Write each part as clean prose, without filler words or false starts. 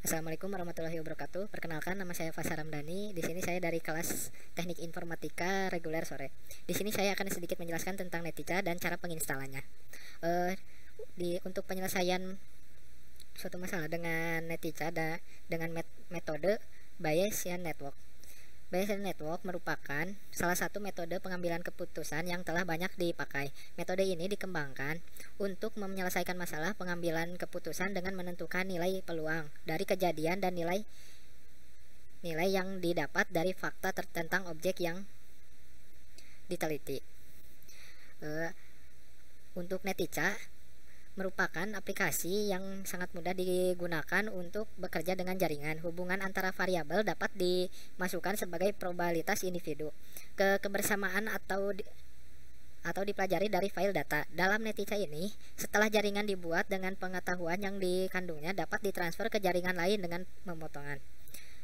Assalamualaikum warahmatullahi wabarakatuh. Perkenalkan, nama saya Fasa Ramdhani. Di sini saya dari kelas Teknik Informatika reguler sore. Di sini saya akan sedikit menjelaskan tentang Netica dan cara penginstalannya. Eh, untuk penyelesaian suatu masalah dengan Netica dengan metode Bayesian Network. Bayesian Network merupakan salah satu metode pengambilan keputusan yang telah banyak dipakai. Metode ini dikembangkan untuk menyelesaikan masalah pengambilan keputusan dengan menentukan nilai peluang dari kejadian dan nilai yang didapat dari fakta tentang objek yang diteliti. Untuk Netica merupakan aplikasi yang sangat mudah digunakan untuk bekerja dengan jaringan. Hubungan antara variabel dapat dimasukkan sebagai probabilitas individu. Kebersamaan atau dipelajari dari file data. Dalam Netica ini, setelah jaringan dibuat dengan pengetahuan yang dikandungnya dapat ditransfer ke jaringan lain dengan pemotongan,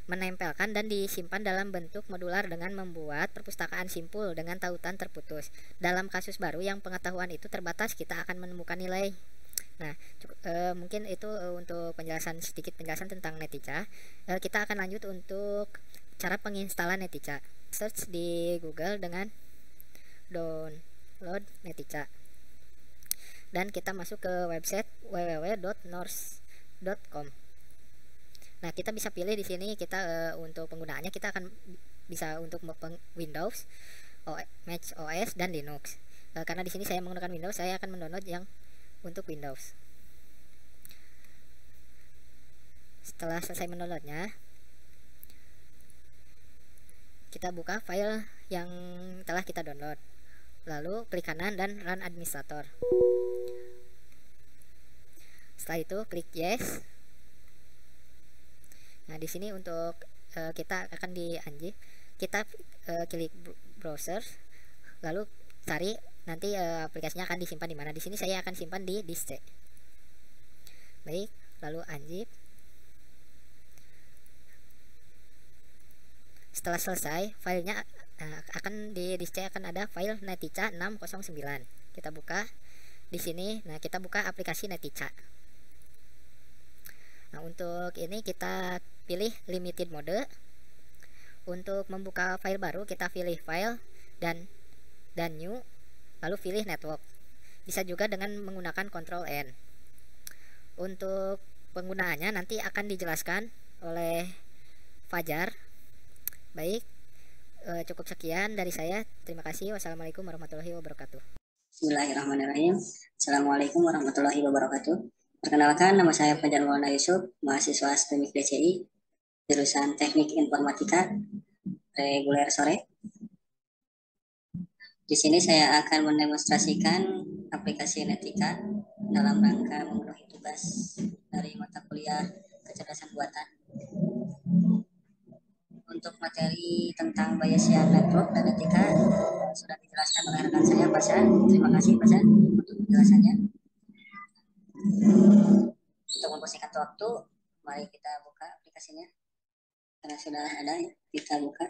menempelkan dan disimpan dalam bentuk modular dengan membuat perpustakaan simpul dengan tautan terputus. Dalam kasus baru yang pengetahuan itu terbatas, kita akan menemukan nilai. Nah, mungkin itu untuk sedikit penjelasan tentang Netica. Kita akan lanjut untuk cara penginstalan Netica. Search di Google dengan download Netica. Dan kita masuk ke website www.norse.com. Nah, kita bisa pilih di sini kita untuk penggunaannya kita akan bisa untuk Windows, Mac OS dan Linux. Karena di sini saya menggunakan Windows, saya akan mendownload yang untuk Windows. Setelah selesai mendownloadnya, kita buka file yang telah kita download, lalu klik kanan dan run administrator. Setelah itu klik yes. Nah, di sini untuk kita akan kita klik browser, lalu cari nanti aplikasinya akan disimpan di mana. Di sini saya akan simpan di disk C. Baik, lalu unzip. Setelah selesai, filenya akan di disk C akan ada file Netica 609. Kita buka di sini. Nah, kita buka aplikasi Netica. Nah, untuk ini kita pilih limited mode. Untuk membuka file baru, kita pilih file dan new, lalu pilih network. Bisa juga dengan menggunakan Ctrl N. Untuk penggunaannya nanti akan dijelaskan oleh Fajar. Baik, cukup sekian dari saya. Terima kasih. Wassalamualaikum warahmatullahi wabarakatuh. Bismillahirrahmanirrahim. Assalamualaikum warahmatullahi wabarakatuh. Perkenalkan, nama saya Fajar Maulana Yusuf, mahasiswa STEMIK DCI, jurusan Teknik Informatika reguler sore. Di sini saya akan mendemonstrasikan aplikasi Netica dalam rangka memenuhi tugas dari mata kuliah kecerdasan buatan. Untuk materi tentang Bayesian Network dan Netica sudah dijelaskan oleh rekan saya, Pasha. Terima kasih, Pasha, untuk penjelasannya. Untuk mempersingkat waktu, mari kita buka aplikasinya. Karena sudah ada, ya, kita buka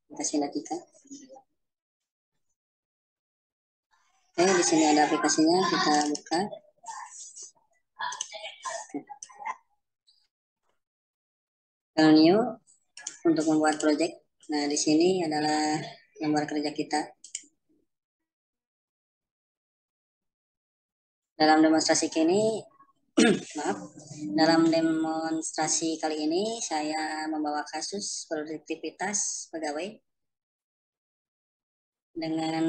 aplikasi Netica. Oke, di sini ada aplikasinya, kita buka. File new untuk membuat project. Nah, di sini adalah lembar kerja kita. Dalam demonstrasi kali ini saya membawa kasus produktivitas pegawai dengan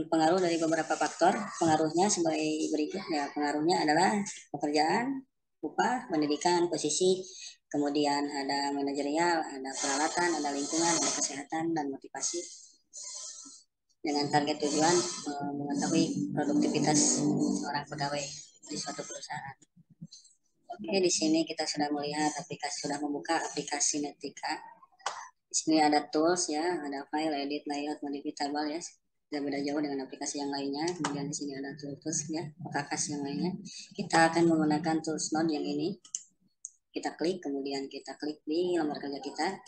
pengaruh dari beberapa faktor. Pengaruhnya sebagai berikut, ya. Pengaruhnya adalah pekerjaan, upah, pendidikan, posisi, kemudian ada manajerial, ada peralatan, ada lingkungan, ada kesehatan, dan motivasi. Dengan target tujuan mengetahui produktivitas seorang pegawai di suatu perusahaan. Oke, di sini kita sudah melihat sudah membuka aplikasi Netica. Di sini ada tools, ya, ada file, edit, layout, modifiable, ya. Tidak beda jauh dengan aplikasi yang lainnya. Kemudian di sini ada tools, ya, perkakas yang lainnya. Kita akan menggunakan tools node yang ini. Kita klik, kemudian kita klik di lembar kerja kita.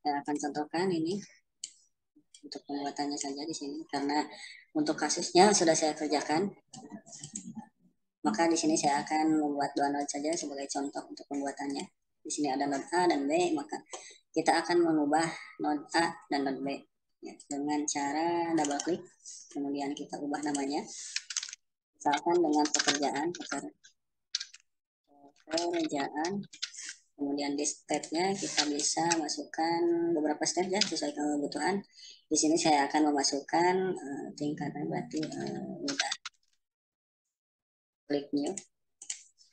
Saya akan contohkan ini untuk pembuatannya saja di sini, karena untuk kasusnya sudah saya kerjakan. Maka di sini saya akan membuat dua node saja sebagai contoh untuk pembuatannya. Di sini ada node A dan B, maka kita akan mengubah node A dan node B ya, dengan cara double klik, kemudian kita ubah namanya, misalkan dengan pekerjaan, kemudian di stepnya kita bisa masukkan beberapa step ya sesuai kebutuhan. Di sini saya akan memasukkan tingkatan berarti mudah, klik new,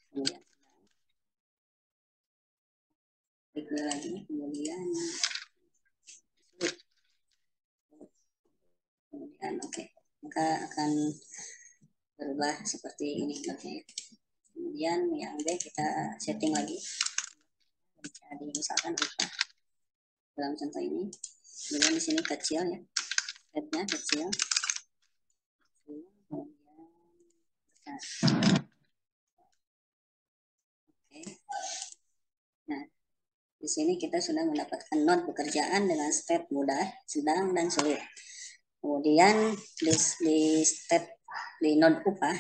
kemudian klik new lagi, kemudian oke, maka akan berubah seperti ini. Oke, kemudian yang B kita setting lagi, jadi misalkan upah dalam contoh ini, kemudian di sini kecil ya, headnya kecil, kemudian besar. Oke, nah di sini kita sudah mendapatkan node pekerjaan dengan step mudah, sedang, dan sulit. Kemudian di step di node upah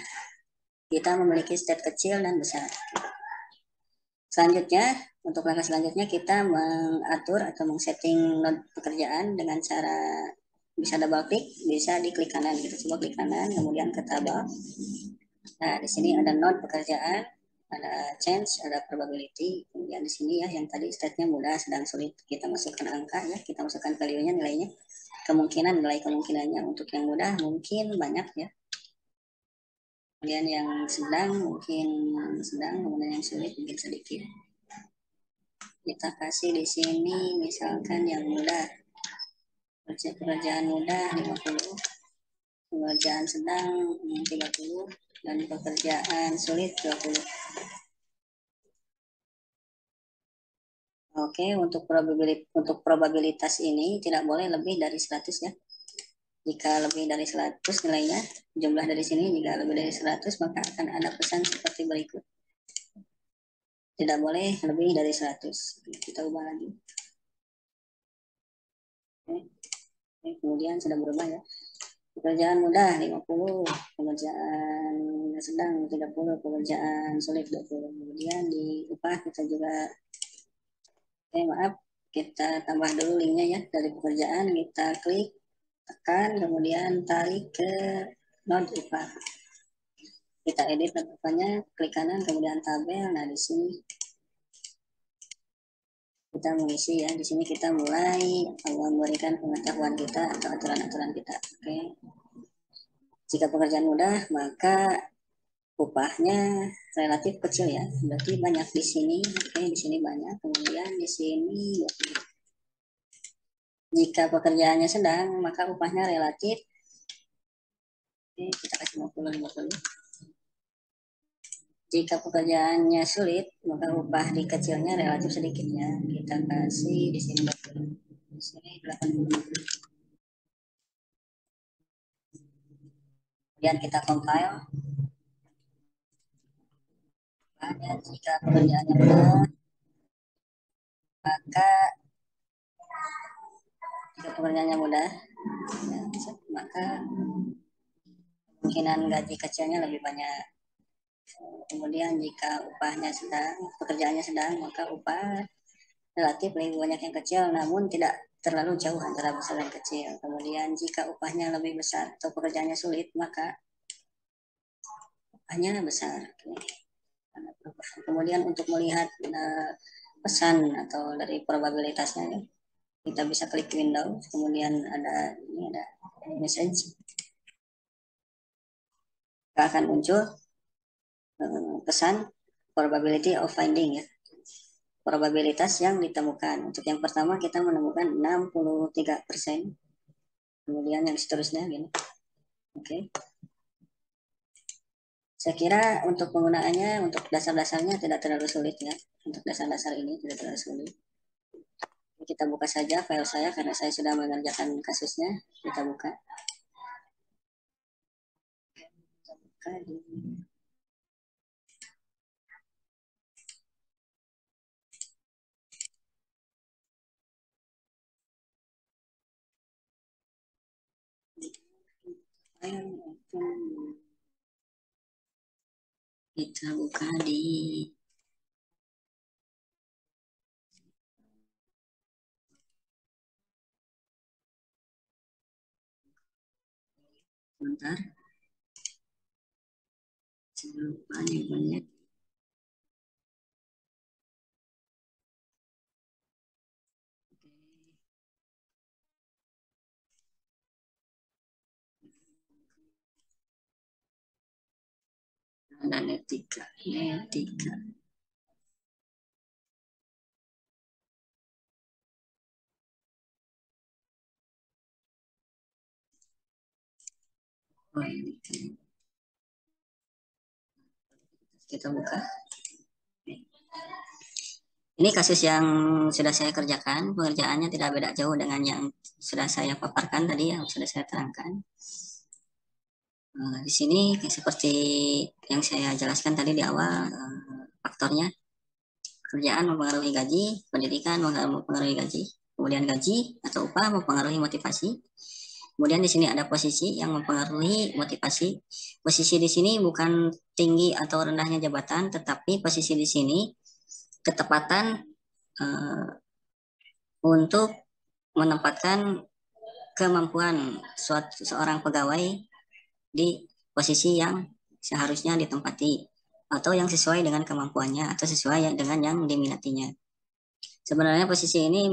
kita memiliki step kecil dan besar. Selanjutnya, untuk langkah selanjutnya kita mengatur atau men-setting node pekerjaan dengan cara bisa double klik, bisa diklik kanan. Kita coba klik kanan, kemudian ke tabel. Nah, di sini ada node pekerjaan, ada change, ada probability. Kemudian di sini ya yang tadi state-nya mudah, sedang, sulit. Kita masukkan angka ya, kita masukkan value-nya, nilainya. Kemungkinan nilai kemungkinannya untuk yang mudah mungkin banyak ya. Kemudian yang sedang mungkin sedang, kemudian yang sulit mungkin sedikit. Kita kasih di sini misalkan yang mudah, pekerjaan mudah 50, pekerjaan sedang 30, dan pekerjaan sulit 20. Oke, untuk probabilitas ini tidak boleh lebih dari 100 ya. Jika lebih dari 100 nilainya, jumlah dari sini jika lebih dari 100 maka akan ada pesan seperti berikut. Tidak boleh lebih dari 100. Kita ubah lagi. Oke, kemudian sudah berubah ya. Pekerjaan mudah 50, pekerjaan sedang 30, pekerjaan sulit 20. Kemudian di upah kita juga maaf, kita tambah dulu linknya ya, dari pekerjaan kita klik, tekan, kemudian tarik ke node upah. Kita edit upahnya, klik kanan, kemudian tabel. Nah, di sini kita mengisi ya, di sini kita mulai memberikan pengetahuan kita atau aturan-aturan kita. Oke. Jika pekerjaan mudah, maka upahnya relatif kecil ya, berarti banyak di sini. Oke, di sini banyak, kemudian di sini 20. Jika pekerjaannya sedang, maka upahnya relatif, oke, kita kasih 50, 50. Jika pekerjaannya sulit, maka upah di kecilnya relatif sedikitnya, kita kasih di sini 20, di sini 80. Kemudian kita compile. Jika pekerjaannya mudah, maka jika pekerjaannya mudah, ya, maka kemungkinan gaji kecilnya lebih banyak. Kemudian jika upahnya sedang, pekerjaannya sedang, maka upah relatif lebih banyak yang kecil, namun tidak terlalu jauh antara besar dan kecil. Kemudian jika upahnya lebih besar atau pekerjaannya sulit, maka upahnya besar. Kemudian untuk melihat pesan atau dari probabilitasnya, kita bisa klik window, kemudian ini ada message, akan muncul pesan probability of finding ya, probabilitas yang ditemukan. Untuk yang pertama kita menemukan 63%, kemudian yang seterusnya gini. Oke. Saya kira untuk penggunaannya, untuk dasar-dasarnya tidak terlalu sulit ya. Untuk dasar-dasar ini tidak terlalu sulit. Kita buka saja file saya karena saya sudah mengerjakan kasusnya. Kita buka. Kita buka di file. Kita buka di sebentar, saya lupa nyimpannya. Ada etika, etika. Oh, ini. Kita buka. Ini kasus yang sudah saya kerjakan, pengerjaannya tidak beda jauh dengan yang sudah saya paparkan tadi, yang sudah saya terangkan. Di sini seperti yang saya jelaskan tadi di awal, faktornya kerjaan mempengaruhi gaji, pendidikan mempengaruhi gaji, kemudian gaji atau upah mempengaruhi motivasi. Kemudian di sini ada posisi yang mempengaruhi motivasi. Posisi di sini bukan tinggi atau rendahnya jabatan, tetapi posisi di sini ketepatan untuk menempatkan kemampuan seorang pegawai di posisi yang seharusnya ditempati atau yang sesuai dengan kemampuannya atau sesuai dengan yang diminatinya. Sebenarnya posisi ini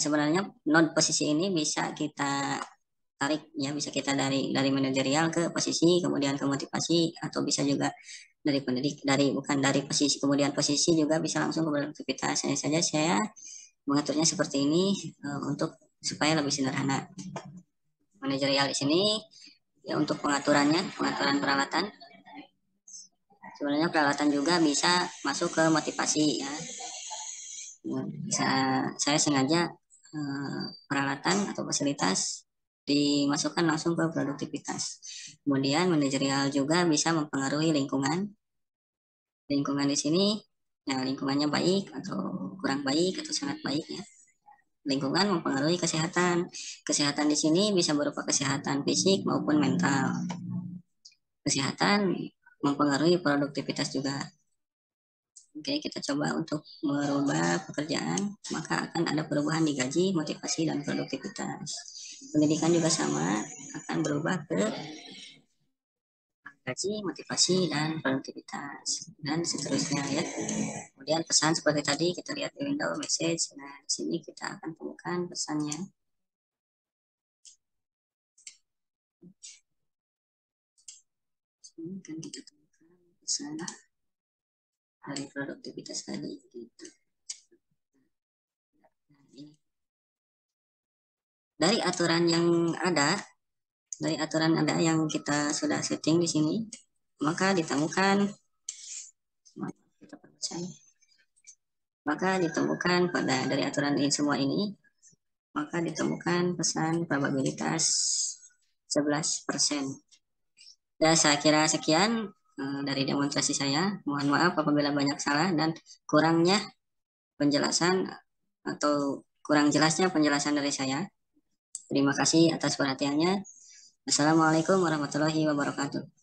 sebenarnya non posisi ini bisa kita tarik ya, bisa kita dari manajerial ke posisi kemudian ke motivasi, atau bisa juga dari pendidik bukan dari posisi kemudian posisi juga bisa langsung ke produktivitas. Saya mengaturnya seperti ini untuk supaya lebih sederhana. Manajerial di sini ya untuk pengaturan peralatan. Sebenarnya peralatan juga bisa masuk ke motivasi ya. Saya sengaja peralatan atau fasilitas dimasukkan langsung ke produktivitas. Kemudian manajerial juga bisa mempengaruhi lingkungan. Lingkungan di sini, ya lingkungannya baik atau kurang baik atau sangat baik ya. Lingkungan mempengaruhi kesehatan. Kesehatan di sini bisa berupa kesehatan fisik maupun mental. Kesehatan mempengaruhi produktivitas juga. Oke, kita coba untuk merubah pekerjaan, maka akan ada perubahan di gaji, motivasi, dan produktivitas. Pendidikan juga sama, akan berubah ke gaji, motivasi, dan produktivitas, dan seterusnya ya. Kemudian pesan seperti tadi, kita lihat di window message. Nah, di sini kita akan temukan pesannya. Ini kan kita temukan pesan dari produktivitas tadi. Gitu. Nah, ini. Dari aturan yang ada yang kita sudah setting di sini, maka ditemukan pada dari aturan ini semua ini, maka ditemukan pesan probabilitas 11%. Dan saya kira sekian dari demonstrasi saya. Mohon maaf apabila banyak salah dan kurangnya penjelasan atau kurang jelasnya penjelasan dari saya. Terima kasih atas perhatiannya. Assalamualaikum warahmatullahi wabarakatuh.